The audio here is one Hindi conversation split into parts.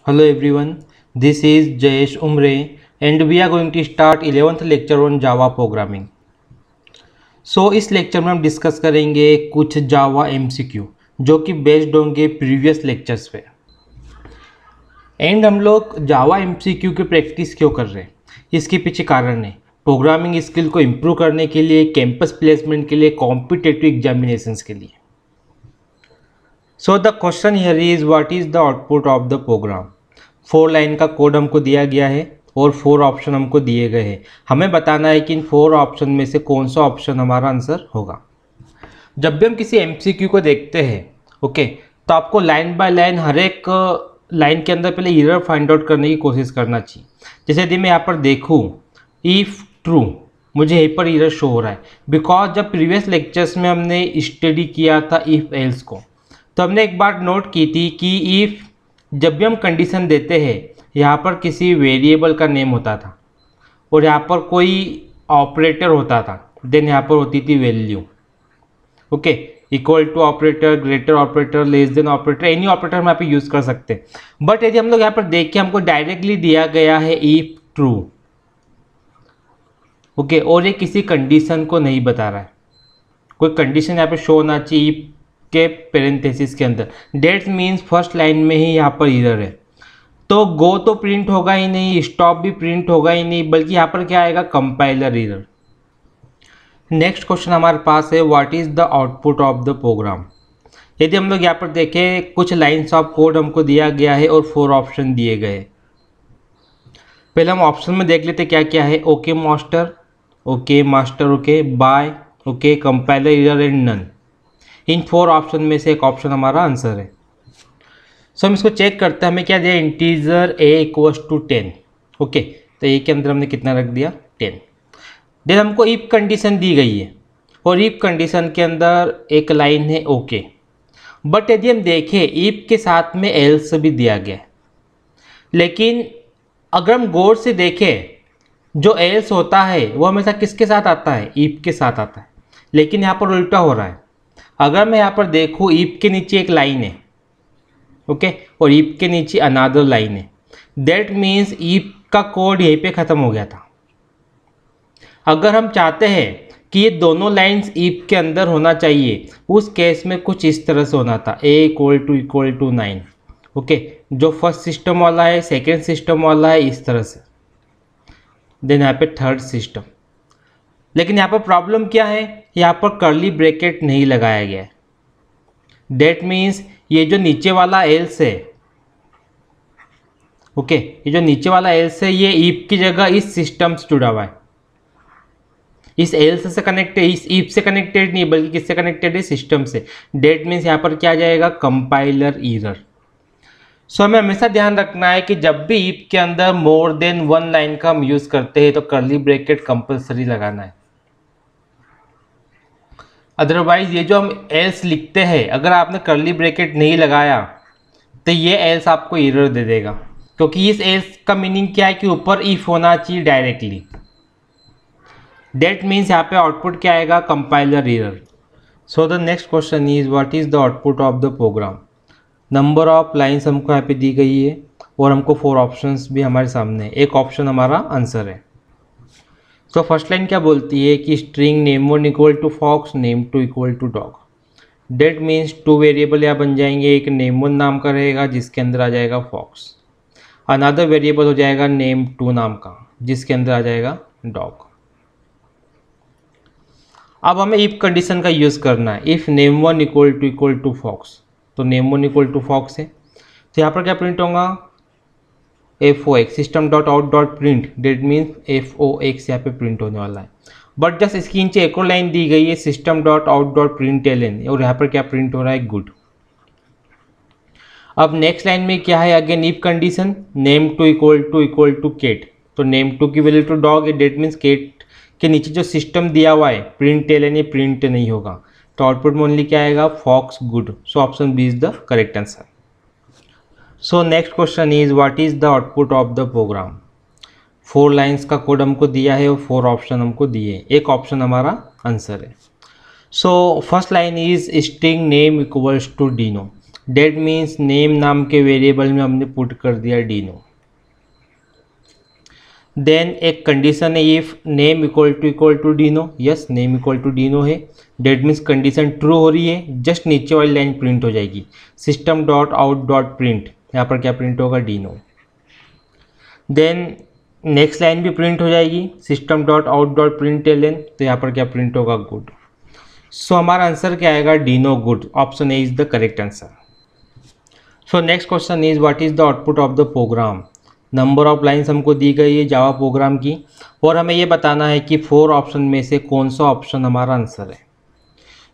Hello everyone, this is Jayesh Umre and we are going to start 11th lecture on Java programming. इस लेक्चर में हम डिस्कस करेंगे कुछ जावा MCQ जो कि बेस्ड होंगे प्रीवियस लेक्चर्स पे। एंड हम लोग जावा MCQ की प्रैक्टिस क्यों कर रहे हैं, इसके पीछे कारण है प्रोग्रामिंग स्किल को इम्प्रूव करने के लिए, कैंपस प्लेसमेंट के लिए, कॉम्पिटिटिव एग्जामिनेशंस के लिए। So the question here is what is the output of the program. 4 line का कोड हमको दिया गया है और 4 ऑप्शन हमको दिए गए हैं। हमें बताना है कि इन 4 ऑप्शन में से कौन सा ऑप्शन हमारा आंसर होगा। जब भी हम किसी MCQ को देखते हैं ओके, तो आपको लाइन बाय लाइन हर एक लाइन के अंदर पहले एरर फाइंड आउट करने की कोशिश करना चाहिए। जैसे यदि मैं यहाँ पर देखूँ इफ़ ट्रू, मुझे यहीं पर एरर शो हो रहा है बिकॉज जब प्रीवियस लेक्चर्स में हमने स्टडी किया था इफ़ एल्स को, तो हमने एक बार नोट की थी कि इफ़ जब भी हम कंडीशन देते हैं यहाँ पर किसी वेरिएबल का नेम होता था और यहाँ पर कोई ऑपरेटर होता था, देन यहाँ पर होती थी value. Okay, equal to operator, greater operator, less than operator, any operator हम यहाँ पे यूज़ कर सकते हैं। बट यदि हम लोग यहाँ पर देखें, हमको डायरेक्टली दिया गया है इफ ट्रू, ओके, और ये किसी कंडीशन को नहीं बता रहा है। कोई कंडीशन यहाँ पे शो होना चाहिए इफ के पेरेंथेसिस के अंदर। डेट मीन्स फर्स्ट लाइन में ही यहाँ पर एरर है, तो गो तो प्रिंट होगा ही नहीं, स्टॉप भी प्रिंट होगा ही नहीं, बल्कि यहाँ पर क्या आएगा, कंपाइलर एरर। नेक्स्ट क्वेश्चन हमारे पास है what is the output of the program. यदि हम लोग यहाँ पर देखें कुछ लाइन्स ऑफ कोड हमको दिया गया है और 4 ऑप्शन दिए गए। पहले हम ऑप्शन में देख लेते क्या क्या है। Okay master, okay master, okay bye, okay compiler error and none. इन 4 ऑप्शन में से एक ऑप्शन हमारा आंसर है। सो हम इसको चेक करते हैं, हमें क्या दिया, integer a equals to 10। Okay, तो a के अंदर हमने कितना रख दिया, 10। देन हमको इफ कंडीशन दी गई है और इफ कंडीशन के अंदर एक लाइन है ओके। बट यदि हम देखें इफ के साथ में एल्स भी दिया गया है, लेकिन अगर हम गौर से देखें जो एल्स होता है वो हमेशा किसके साथ आता है, इफ के साथ आता है। लेकिन यहाँ पर उल्टा हो रहा है। अगर मैं यहाँ पर देखूँ इफ के नीचे एक लाइन है ओके, और इफ के नीचे अनादर लाइन है, दैट मीन्स इफ का कोड यहीं पे ख़त्म हो गया था। अगर हम चाहते हैं कि ये दोनों लाइंस इफ के अंदर होना चाहिए, उस केस में कुछ इस तरह से होना था, a इक्वल टू 9। ओके, जो फर्स्ट सिस्टम वाला है, सेकेंड सिस्टम वाला है, इस तरह से, देन यहाँ पे थर्ड सिस्टम। लेकिन यहाँ पर प्रॉब्लम क्या है, यहाँ पर कर्ली ब्रैकेट नहीं लगाया गया है। डेट मीन्स ये जो नीचे वाला एल्स है ओके, ये जो नीचे वाला एल्स है ये इफ की जगह इस सिस्टम से जुड़ा हुआ है, इस एल्स से कनेक्टेड, इस इफ से कनेक्टेड नहीं बल्कि किससे कनेक्टेड है, सिस्टम से। डेट मीन्स यहाँ पर क्या आ जाएगा, कंपाइलर एरर। सो हमें हमेशा ध्यान रखना है कि जब भी इफ के अंदर मोर देन 1 लाइन का हम यूज करते हैं तो कर्ली ब्रैकेट कंपलसरी लगाना है। अदरवाइज ये जो हम एल्स लिखते हैं, अगर आपने कर्ली ब्रैकेट नहीं लगाया तो ये एल्स आपको एरर दे देगा, क्योंकि इस एल्स का मीनिंग क्या है कि ऊपर इफ होना चाहिए डायरेक्टली। डेट मीन्स यहाँ पे आउटपुट क्या आएगा, compiler error. So the next question is what is the output of the program. Number of lines हमको यहाँ पे दी गई है और हमको 4 ऑप्शंस भी हमारे सामने है। एक ऑप्शन हमारा आंसर है। सो फर्स्ट लाइन क्या बोलती है कि string name 1 equal to fox, name 2 equal to dog. That means 2 variable यहाँ बन जाएंगे, एक नेम 1 नाम का रहेगा जिसके अंदर आ जाएगा फॉक्स, अनदर वेरिएबल हो जाएगा नेम 2 नाम का जिसके अंदर आ जाएगा डॉग। अब हमें इफ कंडीशन का यूज़ करना है। If name 1 equal to fox, तो नेम 1 इक्वल टू फॉक्स है, तो यहाँ पर क्या प्रिंट होगा, FOX, system dot out dot print. That means FOX यहाँ पे प्रिंट होने वाला है। बट जस्ट इसकी नीचे एक और लाइन दी गई है, system dot out dot print LN, और यहाँ पर क्या प्रिंट हो रहा है, गुड। अब नेक्स्ट लाइन में क्या है, again if condition, name 2 equal to cat, तो नेम 2 की वैल्यू टू डॉग है। डेट मीन्स केट के नीचे जो सिस्टम दिया हुआ है प्रिंट LN, ये प्रिंट नहीं होगा, तो आउटपुट में ओनली क्या आएगा, fox, good. So option B is the correct answer. So next question is what is the output of the program. 4 lines का कोड हमको दिया है और 4 ऑप्शन हमको दिए, एक ऑप्शन हमारा आंसर है। So first line is string name equals to Dino. That means name नाम के वेरिएबल में हमने पुट कर दिया डिनो। देन एक कंडीशन है if name equal to Dino, yes name equal to Dino है, डेट मीन्स कंडीशन ट्रू हो रही है, जस्ट नीचे वाली लाइन प्रिंट हो जाएगी, system dot out dot print, यहाँ पर क्या प्रिंट होगा डिनो। देन नेक्स्ट लाइन भी प्रिंट हो जाएगी, system dot out dot println, तो यहाँ पर क्या प्रिंट होगा गुड। सो हमारा आंसर क्या आएगा Dino good, option A is the correct answer. So next question is what is the output of the program. Number of lines हमको दी गई है जावा प्रोग्राम की और हमें ये बताना है कि 4 ऑप्शन में से कौन सा ऑप्शन हमारा आंसर है।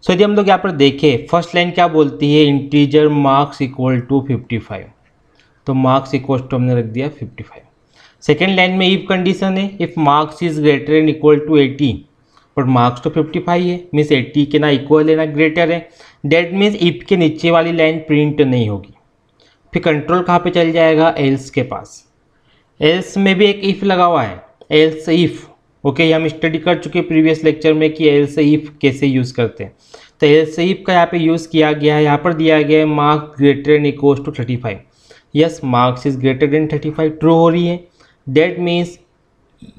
सो यदि हम लोग यहाँ पर देखें फर्स्ट लाइन क्या बोलती है, इंटीजर मार्क्स इक्वल टू 55, तो मार्क्स इक्वल टू हमने रख दिया 55। सेकेंड लाइन में इफ कंडीशन है if marks is greater and equal to 80, but marks तो 55 है, मीन्स 80 के ना इक्वल है ना ग्रेटर है, डेट मीन्स इफ के नीचे वाली लाइन प्रिंट नहीं होगी। फिर कंट्रोल कहाँ पे चल जाएगा, एल्स के पास। एल्स में भी एक इफ लगा हुआ है, एल्स इफ, ओके हम स्टडी कर चुके प्रीवियस लेक्चर में कि एल्स इफ कैसे यूज़ करते हैं। तो एल्स इफ का यहाँ पे यूज़ किया गया है, यहाँ पर दिया गया है marks greater and equal to 35, yes marks is greater than 35 true हो रही है, डेट मीन्स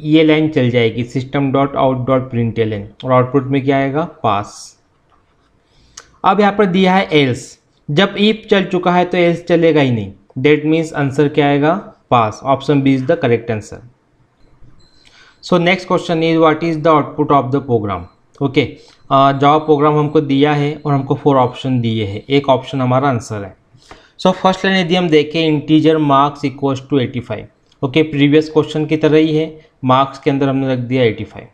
ये लाइन चल जाएगी system dot out dot println और आउटपुट में क्या आएगा पास। अब यहाँ पर दिया है एल्स, जब इफ चल चुका है तो एल्स चलेगा ही नहीं, डेट मीन्स आंसर क्या आएगा पास, option B is the correct answer. So next question is what is the output of the program. Okay Java program हमको दिया है और हमको 4 ऑप्शन दिए हैं, एक ऑप्शन हमारा आंसर है। सो फर्स्ट लाइन यदि हम देखें integer marks equals to 85, okay previous question की तरह ही है, मार्क्स के अंदर हमने रख दिया 85।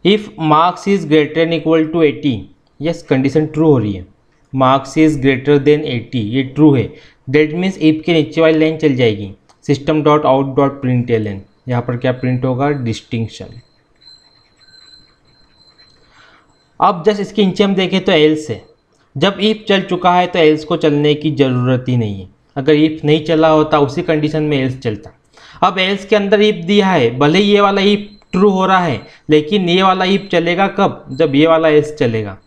If marks is greater and equal to 80, yes condition true हो रही है, मार्क्स इज ग्रेटर देन 80 ये ट्रू है, डेट मीन्स इफ के नीचे वाली लाइन चल जाएगी, system dot out dot println, यहाँ पर क्या प्रिंट होगा डिस्टिंक्शन। अब जस्ट इसके नीचे हम देखें तो एल्स है, जब इफ चल चुका है तो एल्स को चलने की ज़रूरत ही नहीं है, अगर इफ नहीं चला होता उसी कंडीशन में एल्स चलता। अब एल्स के अंदर इफ दिया है, भले ये वाला इफ ट्रू हो रहा है लेकिन ये वाला इफ चलेगा कब, जब ये वाला एल्स चलेगा,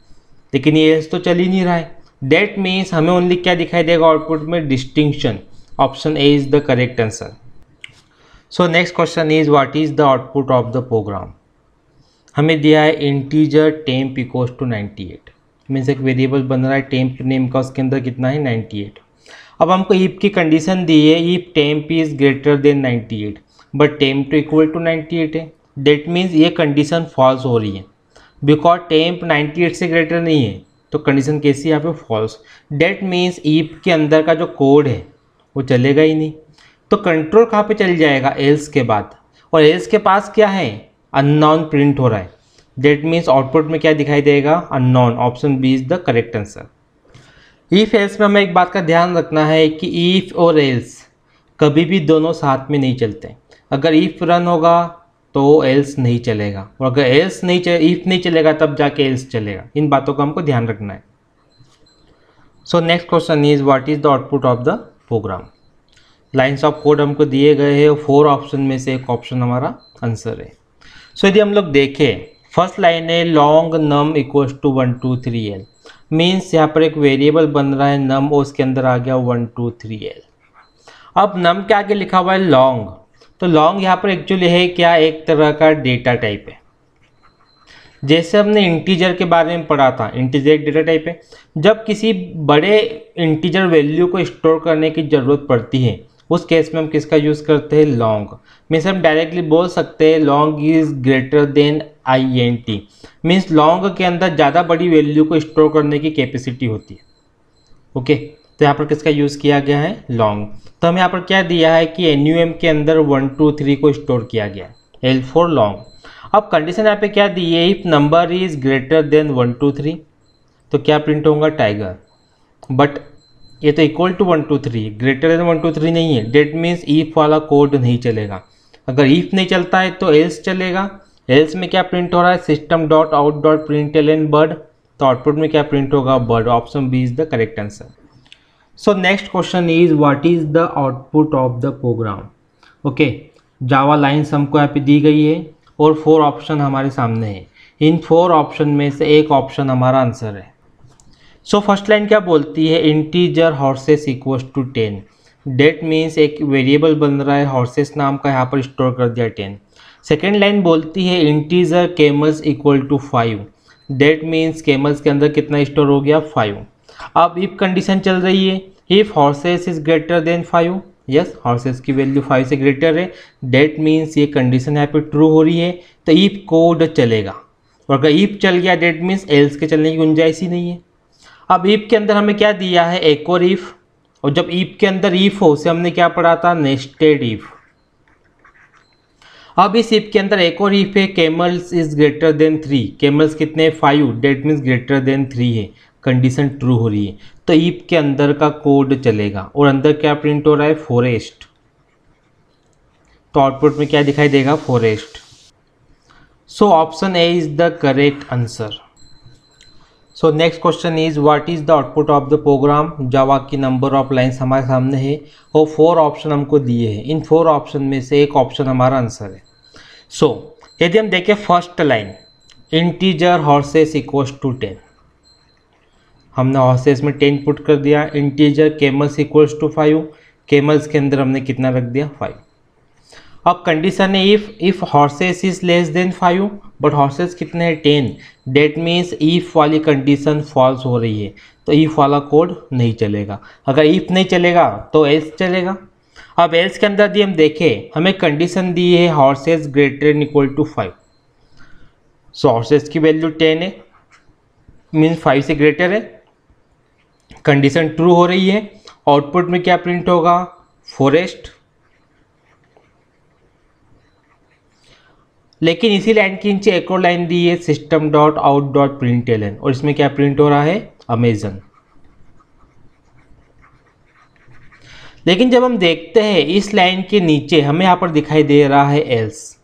लेकिन ये एल्स तो चल ही नहीं रहा है, डेट मीन्स हमें ओनली क्या दिखाई देगा आउटपुट में distinction, option A is the correct answer. So next question is what is the output of the program. हमें दिया है integer temp equals to 98, means एक वेरिएबल बन रहा है टेम्प नेम का, उसके अंदर कितना है 98। अब हमको इफ की कंडीशन दी है if temp is greater then 98, but temp तो इक्वल टू 98 है, डेट मीन्स ये कंडीशन फॉल्स हो रही है, बिकॉज टेम्प 98 से ग्रेटर नहीं है, तो कंडीशन कैसी है यहाँ पे फॉल्स, डेट मीन्स इफ के अंदर का जो कोड है वो चलेगा ही नहीं, तो कंट्रोल कहाँ पे चल जाएगा एल्स के बाद, और एल्स के पास क्या है अननोन प्रिंट हो रहा है, डेट मीन्स आउटपुट में क्या दिखाई देगा unknown, option B is the correct answer. If else में हमें एक बात का ध्यान रखना है कि इफ और एल्स कभी भी दोनों साथ में नहीं चलते, अगर इफ रन होगा तो एल्स नहीं चलेगा, और अगर एल्स नहीं इफ नहीं चलेगा तब जाके एल्स चलेगा, इन बातों का हमको ध्यान रखना है। So next question is what is the output of the program. Lines of code हमको दिए गए हैं, 4 ऑप्शन में से एक ऑप्शन हमारा आंसर है। सो यदि हम लोग देखें फर्स्ट लाइन है long num equals to 1 2 3 L, means यहाँ पर एक वेरिएबल बन रहा है नम और उसके अंदर आ गया 1 2 3 एल। अब नम के आगे लिखा हुआ है लॉन्ग, तो लॉन्ग यहाँ पर एक्चुअली है क्या, एक तरह का डेटा टाइप है, जैसे हमने इंटीजर के बारे में पढ़ा था, इंटीजर एक डेटा टाइप है, जब किसी बड़े इंटीजर वैल्यू को स्टोर करने की ज़रूरत पड़ती है उस केस में हम किसका यूज़ करते हैं लॉन्ग, मीन्स हम डायरेक्टली बोल सकते हैं long is greater then INT, means long के अंदर ज़्यादा बड़ी वैल्यू को स्टोर करने की कैपेसिटी होती है, ओके तो यहाँ पर किसका यूज़ किया गया है लॉन्ग। तो हमें यहाँ पर क्या दिया है कि NUM के अंदर 1 2 3 को स्टोर किया गया है, L फॉर लॉन्ग। अब कंडीशन यहाँ पे क्या दी है, if number is greater then 1 2 3, तो क्या प्रिंट होगा टाइगर, बट ये तो इक्वल टू 1 2 3, ग्रेटर देन 1 2 3 नहीं है, डेट मीन्स इफ वाला कोड नहीं चलेगा, अगर इफ नहीं चलता है तो एल्स चलेगा, एल्स में क्या प्रिंट हो रहा है system dot out dot println bird, तो आउटपुट में क्या प्रिंट होगा bird, option B is the correct answer. So next question is what is the output of the program. Okay Java lines हमको यहाँ पे दी गई है और 4 ऑप्शन हमारे सामने है, इन 4 ऑप्शन में से एक ऑप्शन हमारा आंसर है। सो फर्स्ट लाइन क्या बोलती है, integer horses equals to 10। That means एक वेरिएबल बन रहा है हॉर्सेस नाम का, यहाँ पर स्टोर कर दिया 10। सेकेंड लाइन बोलती है integer camels equal to 5। That means camels के अंदर कितना स्टोर हो गया, 5। अब इफ कंडीशन चल रही है, if horses is greater then 5, yes horses की वैल्यू 5 से ग्रेटर है, डेट मीन्स ये कंडीशन यहाँ पे ट्रू हो रही है, तो इफ कोड चलेगा। और अगर इफ चल गया डेट मीन्स एल्स के चलने की गुंजाइश ही नहीं है। अब इफ के अंदर हमें क्या दिया है, एक और इफ, और जब इफ के अंदर इफ हो उसे हमने क्या पढ़ा था, नेस्टेड इफ। अब इस इफ के अंदर एक और इफ है, केमल्स इज ग्रेटर देन 3। केमल्स कितने, 5, डेट मीन्स ग्रेटर देन 3 है, कंडीशन ट्रू हो रही है, तो इफ के अंदर का कोड चलेगा। और अंदर क्या प्रिंट हो रहा है, फॉरेस्ट, तो आउटपुट में क्या दिखाई देगा, forest. So option A is the correct answer. So next question is what is the output of the program. Java की नंबर ऑफ लाइन्स हमारे सामने है और 4 ऑप्शन हमको दिए हैं, इन 4 ऑप्शन में से एक ऑप्शन हमारा आंसर है। सो यदि हम देखें first line, integer horses equals to 10, हमने हॉर्सेस में 10 पुट कर दिया। Integer camels equals to 5, camels के अंदर हमने कितना रख दिया, 5। अब कंडीशन है if horses is less than 5, but horses कितने हैं, 10। डेट मीन्स इफ वाली कंडीशन फॉल्स हो रही है, तो इफ वाला कोड नहीं चलेगा। अगर इफ नहीं चलेगा तो एल्स चलेगा। अब एल्स के अंदर दी हम देखें, हमें कंडीशन दी है horses greater than equal to 5। So horses की वैल्यू 10 है, मीन्स 5 से ग्रेटर है, कंडीशन ट्रू हो रही है। आउटपुट में क्या प्रिंट होगा, फॉरेस्ट। लेकिन इसी लाइन के नीचे एक और लाइन दी है, system dot out dot println, और इसमें क्या प्रिंट हो रहा है, अमेजन। लेकिन जब हम देखते हैं इस लाइन के नीचे हमें यहाँ पर दिखाई दे रहा है एल्स।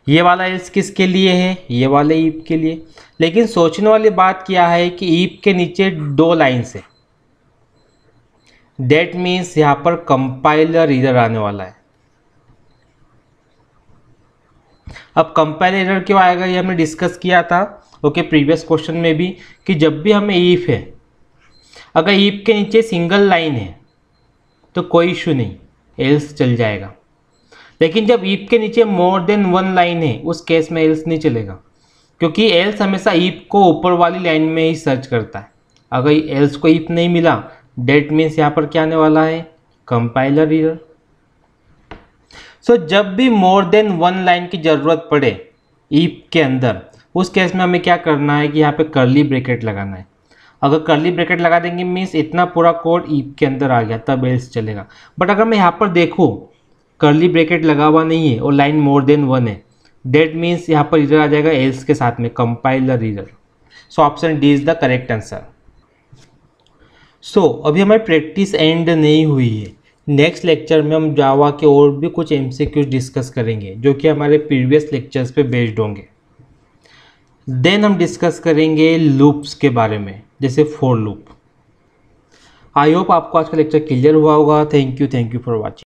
ये वाला एल्स किसके लिए है, ये वाले ईप के लिए। लेकिन सोचने वाली बात क्या है कि ईप के नीचे 2 लाइन्स है, डेट मीन्स यहाँ पर कंपाइलर एरर आने वाला है। अब कंपाइलर एरर क्यों आएगा, ये हमने डिस्कस किया था ओके प्रीवियस क्वेश्चन में भी, कि जब भी हमें ईफ है, अगर ईफ के नीचे सिंगल लाइन है तो कोई इशू नहीं, एल्स चल जाएगा। लेकिन जब ईफ के नीचे मोर देन 1 लाइन है, उस केस में एल्स नहीं चलेगा, क्योंकि एल्स हमेशा ईफ को ऊपर वाली लाइन में ही सर्च करता है। अगर एल्स को ईफ नहीं मिला, डेट मीन्स यहाँ पर क्या आने वाला है, कंपाइलर एरर। सो जब भी मोर देन 1 लाइन की ज़रूरत पड़े ईफ के अंदर, उस केस में हमें क्या करना है कि यहाँ पे कर्ली ब्रैकेट लगाना है। अगर कर्ली ब्रैकेट लगा देंगे मीन्स इतना पूरा कोड ईफ के अंदर आ गया, तब एल्स चलेगा। बट अगर मैं यहाँ पर देखूँ कर्ली ब्रैकेट लगा हुआ नहीं है और लाइन मोर देन 1 है, डेट मीन्स यहाँ पर इधर आ जाएगा एल्स के साथ में compiler error. So option D is the correct answer. So अभी हमारी प्रैक्टिस एंड नहीं हुई है, नेक्स्ट लेक्चर में हम जावा के और भी कुछ एमसीक्यूज डिस्कस करेंगे जो कि हमारे प्रीवियस लेक्चर्स पे बेस्ड होंगे। देन हम डिस्कस करेंगे लूप्स के बारे में, जैसे फॉर लूप। आई होप आपको आज का लेक्चर क्लियर हुआ होगा। Thank you for watching.